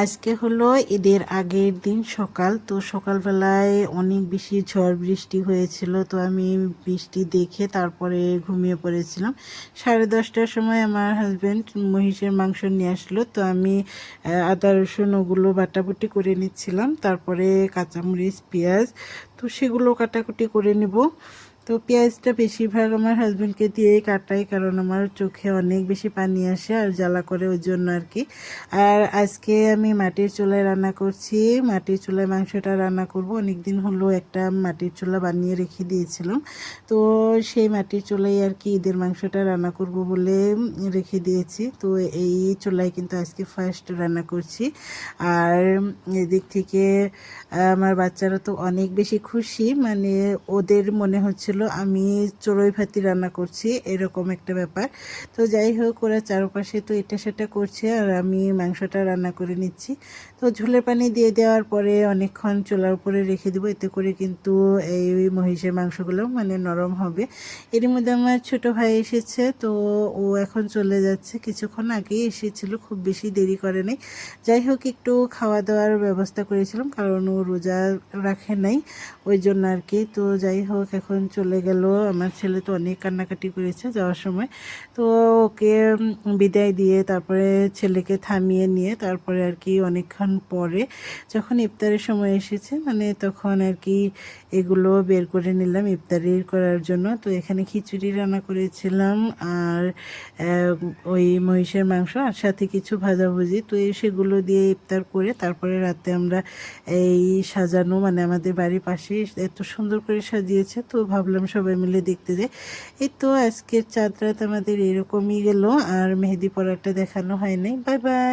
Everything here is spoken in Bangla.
আজকে হলো ঈদের আগের দিন সকাল। তো সকালবেলায় অনেক বেশি ঝড় বৃষ্টি হয়েছিল, তো আমি বৃষ্টি দেখে তারপরে ঘুমিয়ে পড়েছিলাম। 10:30টার সময় আমার হাজব্যান্ড মহিষের মাংস নিয়ে আসলো, তো আমি আদা রসুন ওগুলো বাটাবাটি করে নিচ্ছিলাম, তারপরে কাঁচামরিচ পেঁয়াজ তো সেগুলো কাটাকুটি করে নিব। তো পেঁয়াজটা বেশিরভাগ আমার হাজব্যান্ডকে দিয়েই কাটাই, কারণ আমার চোখে অনেক বেশি পানি আসে আর জ্বালা করে, ওই জন্য আর কি। আর আজকে আমি মাটির চুলায় রান্না করছি। মাটির চুলায় মাংসটা রান্না করব। অনেক দিন হলো একটা মাটির চুলা বানিয়ে রেখে দিয়েছিলাম, তো সেই মাটির চুলায় আর কি ঈদের মাংসটা রান্না করব বলে রেখে দিয়েছি। তো এই চুলায় কিন্তু আজকে ফার্স্ট রান্না করছি। আর এদিক থেকে আমার বাচ্চারা তো অনেক বেশি খুশি, মানে ওদের মনে হচ্ছিল আমি চড়ুই ভাতি রান্না করছি, এরকম একটা ব্যাপার। তো যাই হোক, ওরা চারপাশে তো এটা সেটা করছে আর আমি মাংসটা রান্না করে নিচ্ছি। তো ঝোলের পানি দিয়ে দেওয়ার পরে অনেকক্ষণ চুলার উপরে রেখে দেবো, এতে করে কিন্তু এই মহিষের মাংসগুলো মানে নরম হবে। এর মধ্যে আমার ছোট ভাই এসেছে, তো ও এখন চলে যাচ্ছে। কিছুক্ষণ আগেই এসেছিল, খুব বেশি দেরি করে নাই। যাই হোক, একটু খাওয়া দাওয়ার ব্যবস্থা করেছিলাম, কারণ ও রোজা রাখে নাই, ওই জন্য আর কি। তো যাই হোক, এখন চলে গেল। আমার ছেলে তো অনেক কান্নাকাটি করেছে যাওয়ার সময়। তো ওকে বিদায় দিয়ে তারপরে ছেলেকে থামিয়ে নিয়ে তারপরে আর কি অনেকক্ষণ পরে যখন ইফতারের সময় এসেছে, মানে তখন আর কি এগুলো বের করে নিলাম ইফতারি করার জন্য। তো এখানে খিচুড়ি রান্না করেছিলাম আর ওই মহিষের মাংস আর সাথে কিছু ভাজাভুজি, তো সেগুলো দিয়ে ইফতার করে তারপরে রাতে আমরা এই সাজানো, মানে আমাদের বাড়ির পাশে এত সুন্দর করে সাজিয়েছে, তো ভাবলাম সবাই মিলে দেখতে যাই। এই তো আজকের চাঁদ রাত আমাদের এরকমই গেল, আর মেহেদি পরাটা দেখানো হয় নাই। Bye bye.